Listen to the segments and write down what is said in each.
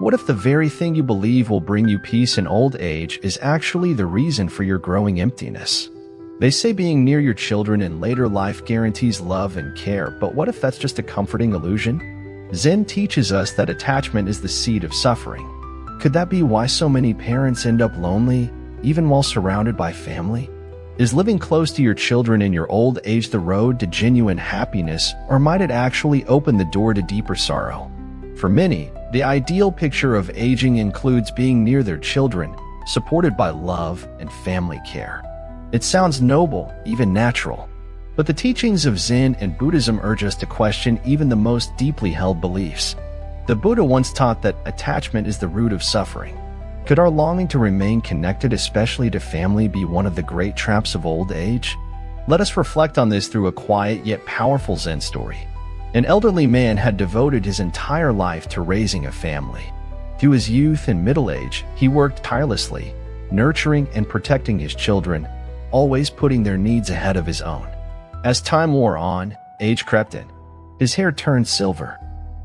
What if the very thing you believe will bring you peace in old age is actually the reason for your growing emptiness? They say being near your children in later life guarantees love and care, but what if that's just a comforting illusion? Zen teaches us that attachment is the seed of suffering. Could that be why so many parents end up lonely, even while surrounded by family? Is living close to your children in your old age the road to genuine happiness, or might it actually open the door to deeper sorrow? For many, the ideal picture of aging includes being near their children, supported by love and family care. It sounds noble, even natural. But the teachings of Zen and Buddhism urge us to question even the most deeply held beliefs. The Buddha once taught that attachment is the root of suffering. Could our longing to remain connected, especially to family, be one of the great traps of old age? Let us reflect on this through a quiet yet powerful Zen story. An elderly man had devoted his entire life to raising a family. Through his youth and middle age, he worked tirelessly, nurturing and protecting his children, always putting their needs ahead of his own. As time wore on, age crept in. His hair turned silver.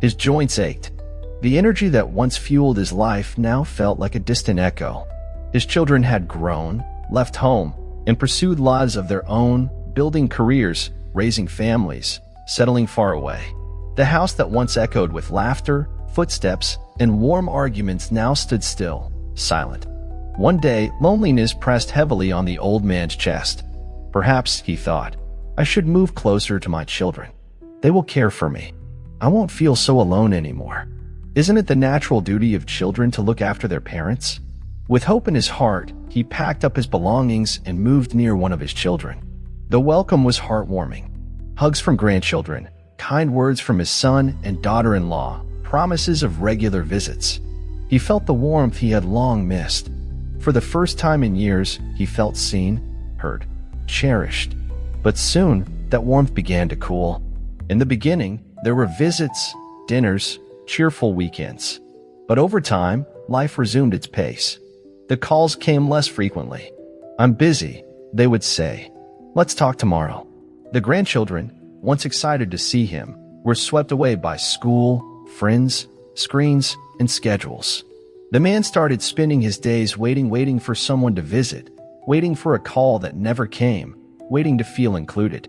His joints ached. The energy that once fueled his life now felt like a distant echo. His children had grown, left home, and pursued lives of their own, building careers, raising families, settling far away. The house that once echoed with laughter, footsteps, and warm arguments now stood still, silent. One day, loneliness pressed heavily on the old man's chest. Perhaps, he thought, I should move closer to my children. They will care for me. I won't feel so alone anymore. Isn't it the natural duty of children to look after their parents? With hope in his heart, he packed up his belongings and moved near one of his children. The welcome was heartwarming. Hugs from grandchildren, kind words from his son and daughter-in-law, promises of regular visits. He felt the warmth he had long missed. For the first time in years, he felt seen, heard, cherished. But soon, that warmth began to cool. In the beginning, there were visits, dinners, cheerful weekends. But over time, life resumed its pace. The calls came less frequently. I'm busy, they would say. Let's talk tomorrow. The grandchildren, once excited to see him, were swept away by school, friends, screens, and schedules. The man started spending his days waiting for someone to visit, waiting for a call that never came, waiting to feel included.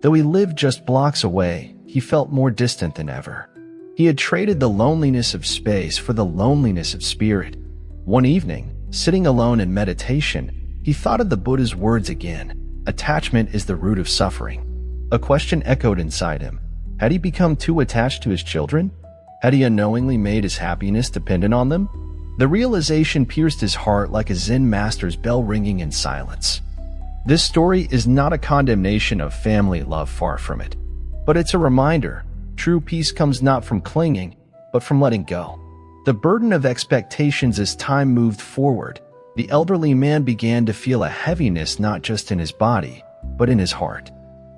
Though he lived just blocks away, he felt more distant than ever. He had traded the loneliness of space for the loneliness of spirit. One evening, sitting alone in meditation, he thought of the Buddha's words again. Attachment is the root of suffering. A question echoed inside him. Had he become too attached to his children? Had he unknowingly made his happiness dependent on them? The realization pierced his heart like a Zen master's bell ringing in silence. This story is not a condemnation of family love, far from it. But it's a reminder. True peace comes not from clinging, but from letting go. The burden of expectations as time moved forward, the elderly man began to feel a heaviness not just in his body, but in his heart.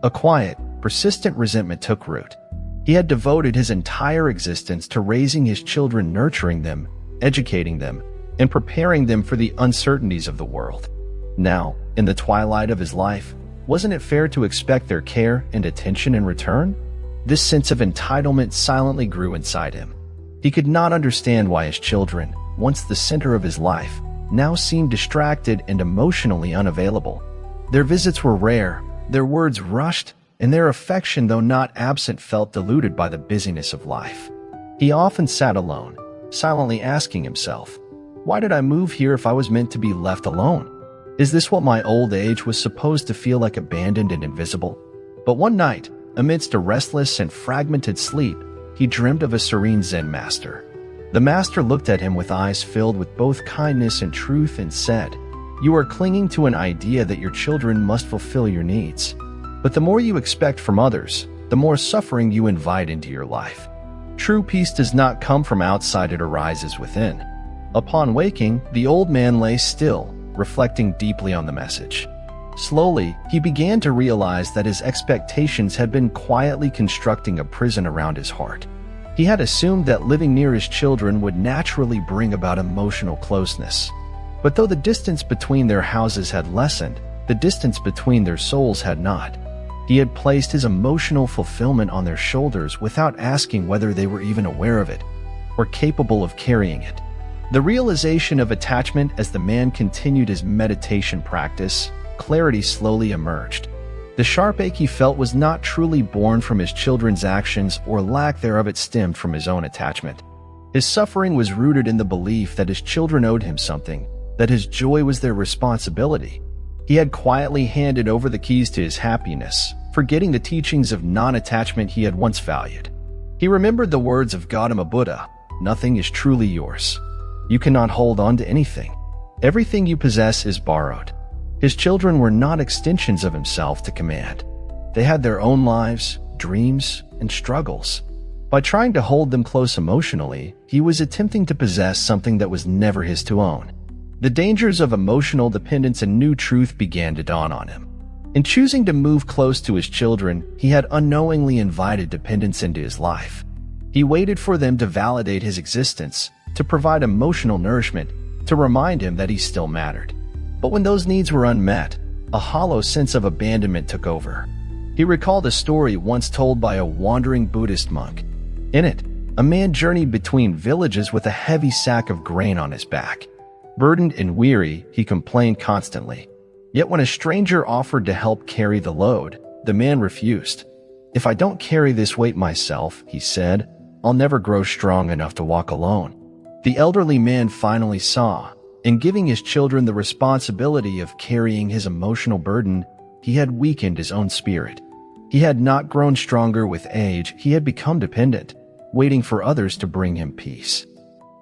A quiet, persistent resentment took root. He had devoted his entire existence to raising his children, nurturing them, educating them, and preparing them for the uncertainties of the world. Now, in the twilight of his life, wasn't it fair to expect their care and attention in return? This sense of entitlement silently grew inside him. He could not understand why his children, once the center of his life, now seemed distracted and emotionally unavailable. Their visits were rare, their words rushed, and their affection, though not absent, felt diluted by the busyness of life. He often sat alone, silently asking himself, why did I move here if I was meant to be left alone? Is this what my old age was supposed to feel like, abandoned and invisible? But one night, amidst a restless and fragmented sleep, he dreamed of a serene Zen master. The master looked at him with eyes filled with both kindness and truth and said, "You are clinging to an idea that your children must fulfill your needs. But the more you expect from others, the more suffering you invite into your life. True peace does not come from outside, it arises within." Upon waking, the old man lay still, reflecting deeply on the message. Slowly, he began to realize that his expectations had been quietly constructing a prison around his heart. He had assumed that living near his children would naturally bring about emotional closeness. But though the distance between their houses had lessened, the distance between their souls had not. He had placed his emotional fulfillment on their shoulders without asking whether they were even aware of it. or capable of carrying it. The realization of attachment as the man continued his meditation practice, clarity slowly emerged. The sharp ache he felt was not truly born from his children's actions or lack thereof, it stemmed from his own attachment. His suffering was rooted in the belief that his children owed him something, that his joy was their responsibility. He had quietly handed over the keys to his happiness, forgetting the teachings of non-attachment he had once valued. He remembered the words of Gautama Buddha, "Nothing is truly yours. You cannot hold on to anything. Everything you possess is borrowed." His children were not extensions of himself to command. They had their own lives, dreams, and struggles. By trying to hold them close emotionally, he was attempting to possess something that was never his to own. The dangers of emotional dependence and new truth began to dawn on him. In choosing to move close to his children, he had unknowingly invited dependence into his life. He waited for them to validate his existence, to provide emotional nourishment, to remind him that he still mattered. But when those needs were unmet, a hollow sense of abandonment took over. He recalled a story once told by a wandering Buddhist monk. In it, a man journeyed between villages with a heavy sack of grain on his back. Burdened and weary, he complained constantly. Yet when a stranger offered to help carry the load, the man refused. "If I don't carry this weight myself," he said, "I'll never grow strong enough to walk alone." The elderly man finally saw, in giving his children the responsibility of carrying his emotional burden, he had weakened his own spirit. He had not grown stronger with age, he had become dependent, waiting for others to bring him peace.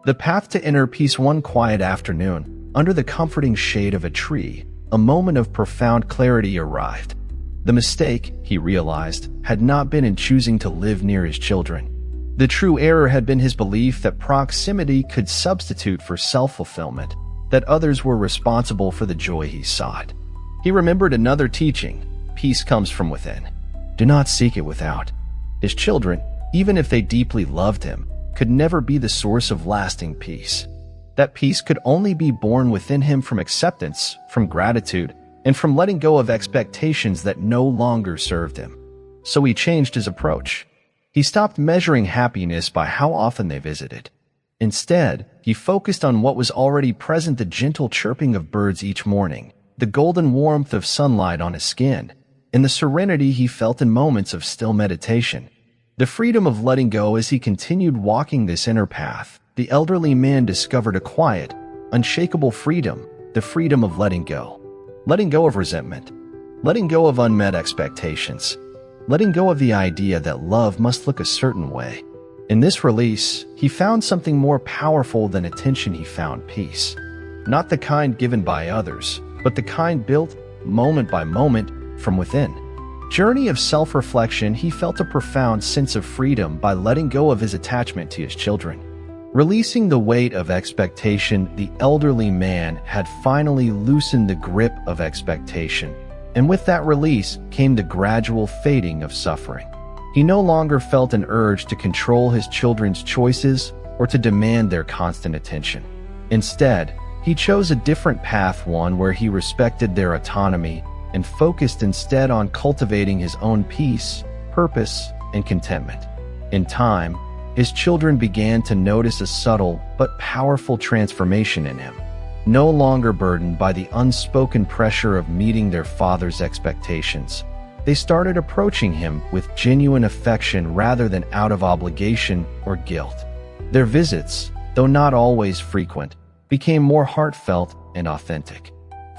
The path to inner peace. One quiet afternoon, under the comforting shade of a tree, a moment of profound clarity arrived. The mistake, he realized, had not been in choosing to live near his children. The true error had been his belief that proximity could substitute for self-fulfillment, that others were responsible for the joy he sought. He remembered another teaching: peace comes from within. Do not seek it without. His children, even if they deeply loved him, could never be the source of lasting peace. That peace could only be born within him from acceptance, from gratitude, and from letting go of expectations that no longer served him. So he changed his approach. He stopped measuring happiness by how often they visited. Instead, he focused on what was already present: the gentle chirping of birds each morning, the golden warmth of sunlight on his skin, and the serenity he felt in moments of still meditation. The freedom of letting go. As he continued walking this inner path, the elderly man discovered a quiet, unshakable freedom, the freedom of letting go. Letting go of resentment, letting go of unmet expectations, letting go of the idea that love must look a certain way. In this release, he found something more powerful than attention. He found peace. Not the kind given by others, but the kind built, moment by moment, from within. Journey of self-reflection. He felt a profound sense of freedom by letting go of his attachment to his children. Releasing the weight of expectation, the elderly man had finally loosened the grip of expectation, and with that release came the gradual fading of suffering. He no longer felt an urge to control his children's choices or to demand their constant attention. Instead, he chose a different path, one where he respected their autonomy and focused instead on cultivating his own peace, purpose, and contentment. In time, his children began to notice a subtle but powerful transformation in him. No longer burdened by the unspoken pressure of meeting their father's expectations, they started approaching him with genuine affection rather than out of obligation or guilt. Their visits, though not always frequent, became more heartfelt and authentic.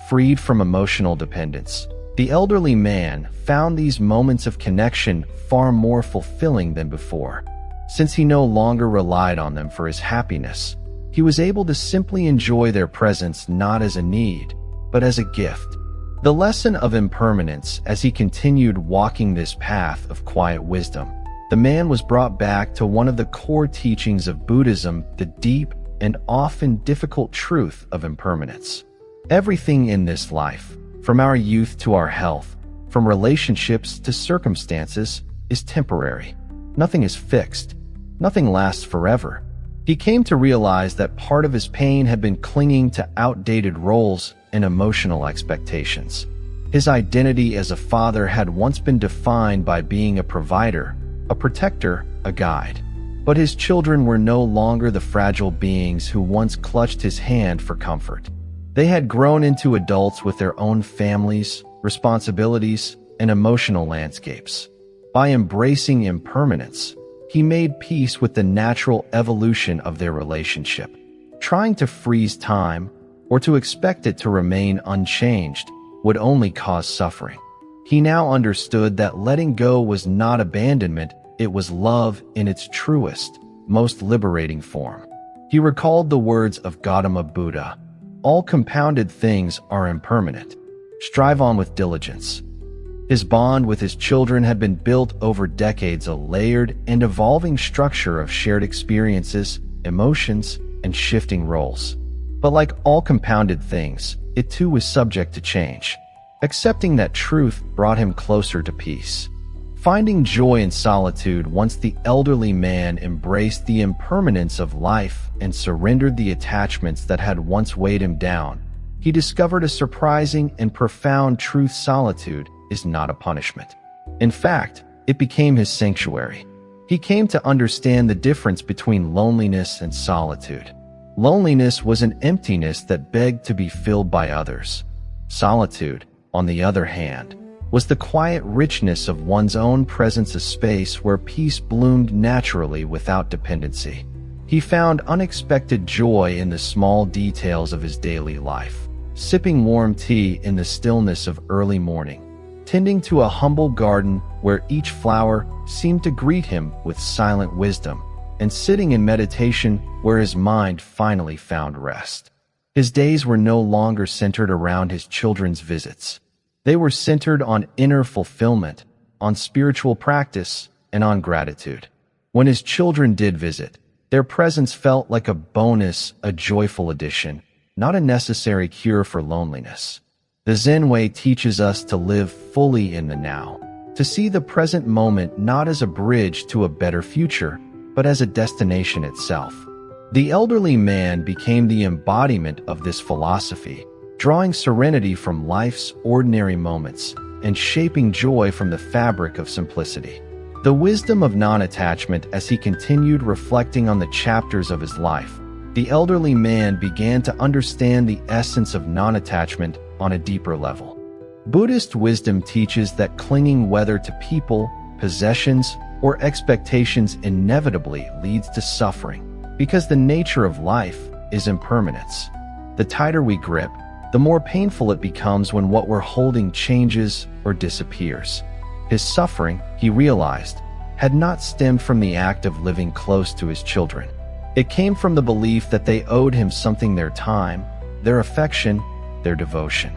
Freed from emotional dependence, the elderly man found these moments of connection far more fulfilling than before. Since he no longer relied on them for his happiness, he was able to simply enjoy their presence not as a need, but as a gift. The lesson of impermanence. As he continued walking this path of quiet wisdom, the man was brought back to one of the core teachings of Buddhism, the deep and often difficult truth of impermanence. Everything in this life, from our youth to our health, from relationships to circumstances, is temporary. Nothing is fixed. Nothing lasts forever. He came to realize that part of his pain had been clinging to outdated roles and emotional expectations. His identity as a father had once been defined by being a provider, a protector, a guide. But his children were no longer the fragile beings who once clutched his hand for comfort. They had grown into adults with their own families, responsibilities, and emotional landscapes. By embracing impermanence, he made peace with the natural evolution of their relationship. Trying to freeze time, or to expect it to remain unchanged, would only cause suffering. He now understood that letting go was not abandonment, it was love in its truest, most liberating form. He recalled the words of Gautama Buddha, "All compounded things are impermanent. Strive on with diligence." His bond with his children had been built over decades, a layered and evolving structure of shared experiences, emotions, and shifting roles. But like all compounded things, it too was subject to change. Accepting that truth brought him closer to peace. Finding joy in solitude once the elderly man embraced the impermanence of life and surrendered the attachments that had once weighed him down, he discovered a surprising and profound truth: solitude is not a punishment. In fact, it became his sanctuary. He came to understand the difference between loneliness and solitude. Loneliness was an emptiness that begged to be filled by others. Solitude, on the other hand, was the quiet richness of one's own presence, a space where peace bloomed naturally without dependency. He found unexpected joy in the small details of his daily life, sipping warm tea in the stillness of early morning, tending to a humble garden where each flower seemed to greet him with silent wisdom, and sitting in meditation where his mind finally found rest. His days were no longer centered around his children's visits. They were centered on inner fulfillment, on spiritual practice, and on gratitude. When his children did visit, their presence felt like a bonus, a joyful addition, not a necessary cure for loneliness. The Zen way teaches us to live fully in the now, to see the present moment not as a bridge to a better future, but as a destination itself. The elderly man became the embodiment of this philosophy, drawing serenity from life's ordinary moments and shaping joy from the fabric of simplicity. The wisdom of non-attachment. As he continued reflecting on the chapters of his life, the elderly man began to understand the essence of non-attachment on a deeper level. Buddhist wisdom teaches that clinging, whether to people, possessions, or expectations, inevitably leads to suffering, because the nature of life is impermanence. The tighter we grip, the more painful it becomes when what we're holding changes or disappears. His suffering, he realized, had not stemmed from the act of living close to his children. It came from the belief that they owed him something: their time, their affection, their devotion.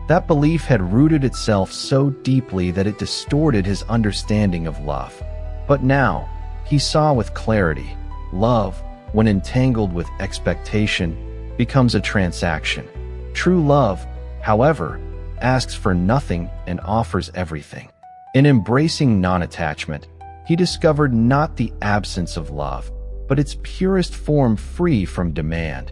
That belief had rooted itself so deeply that it distorted his understanding of love. But now, he saw with clarity, love, when entangled with expectation, becomes a transaction. True love, however, asks for nothing and offers everything. In embracing non-attachment, he discovered not the absence of love, but its purest form, free from demand,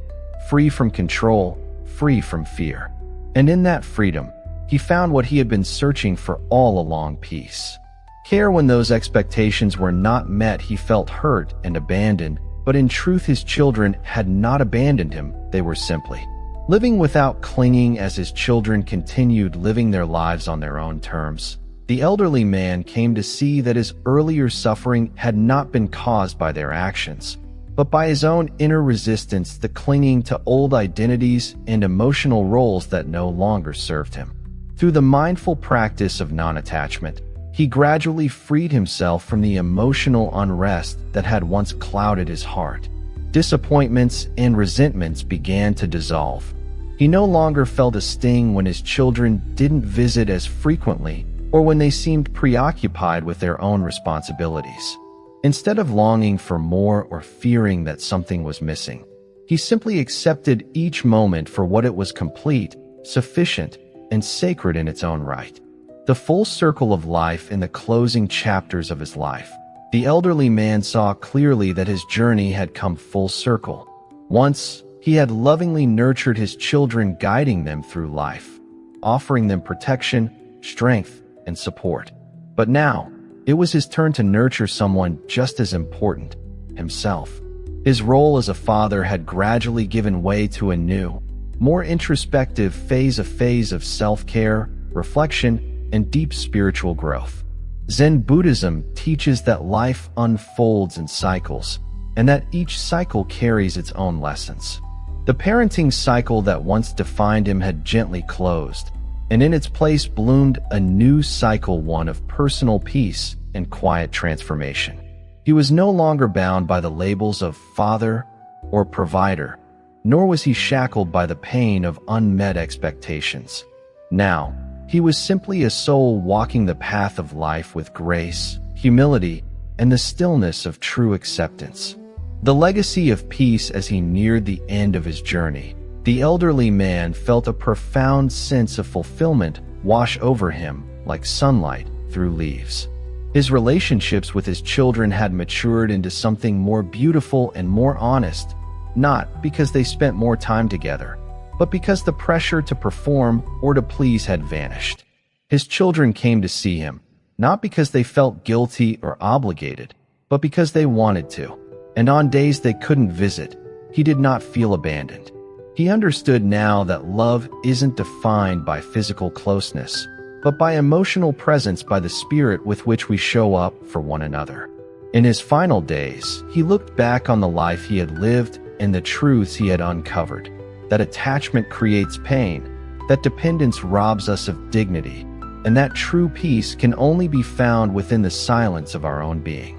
free from control, free from fear. And in that freedom, he found what he had been searching for all along: peace. Care when those expectations were not met. He felt hurt and abandoned, but in truth his children had not abandoned him, they were simply living without clinging. As his children continued living their lives on their own terms, the elderly man came to see that his earlier suffering had not been caused by their actions, but by his own inner resistance, the clinging to old identities and emotional roles that no longer served him. Through the mindful practice of non-attachment, he gradually freed himself from the emotional unrest that had once clouded his heart. Disappointments and resentments began to dissolve. He no longer felt a sting when his children didn't visit as frequently or when they seemed preoccupied with their own responsibilities. Instead of longing for more or fearing that something was missing, he simply accepted each moment for what it was: complete, sufficient, and sacred in its own right. The full circle of life. In the closing chapters of his life, the elderly man saw clearly that his journey had come full circle. Once, he had lovingly nurtured his children, guiding them through life, offering them protection, strength, and support. But now, it was his turn to nurture someone just as important, himself. His role as a father had gradually given way to a new, more introspective phase of self-care, reflection, and deep spiritual growth. Zen Buddhism teaches that life unfolds in cycles, and that each cycle carries its own lessons. The parenting cycle that once defined him had gently closed, and in its place bloomed a new cycle, one of personal peace and quiet transformation. He was no longer bound by the labels of father or provider, nor was he shackled by the pain of unmet expectations. Now, he was simply a soul walking the path of life with grace, humility, and the stillness of true acceptance. The legacy of peace as he neared the end of his journey, the elderly man felt a profound sense of fulfillment wash over him like sunlight through leaves. His relationships with his children had matured into something more beautiful and more honest, not because they spent more time together, but because the pressure to perform or to please had vanished. His children came to see him, not because they felt guilty or obligated, but because they wanted to. And on days they couldn't visit, he did not feel abandoned. He understood now that love isn't defined by physical closeness, but by emotional presence, by the spirit with which we show up for one another. In his final days, he looked back on the life he had lived and the truths he had uncovered, that attachment creates pain, that dependence robs us of dignity, and that true peace can only be found within the silence of our own being.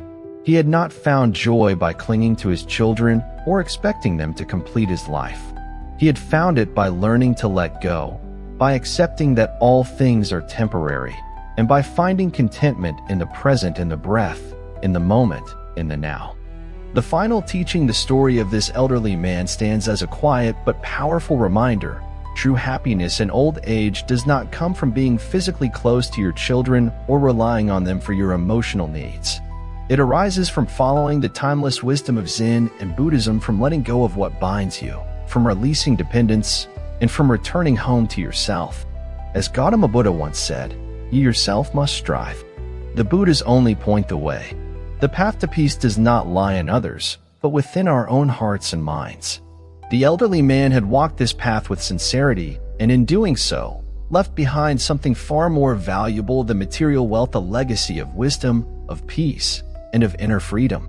He had not found joy by clinging to his children or expecting them to complete his life. He had found it by learning to let go, by accepting that all things are temporary, and by finding contentment in the present, in the breath, in the moment, in the now. The final teaching, the story of this elderly man, stands as a quiet but powerful reminder. True happiness in old age does not come from being physically close to your children or relying on them for your emotional needs. It arises from following the timeless wisdom of Zen and Buddhism, from letting go of what binds you, from releasing dependence, and from returning home to yourself. As Gautama Buddha once said, "You yourself must strive." The Buddhas only point the way. The path to peace does not lie in others, but within our own hearts and minds. The elderly man had walked this path with sincerity, and in doing so, left behind something far more valuable than material wealth, a legacy of wisdom, of peace, and of inner freedom.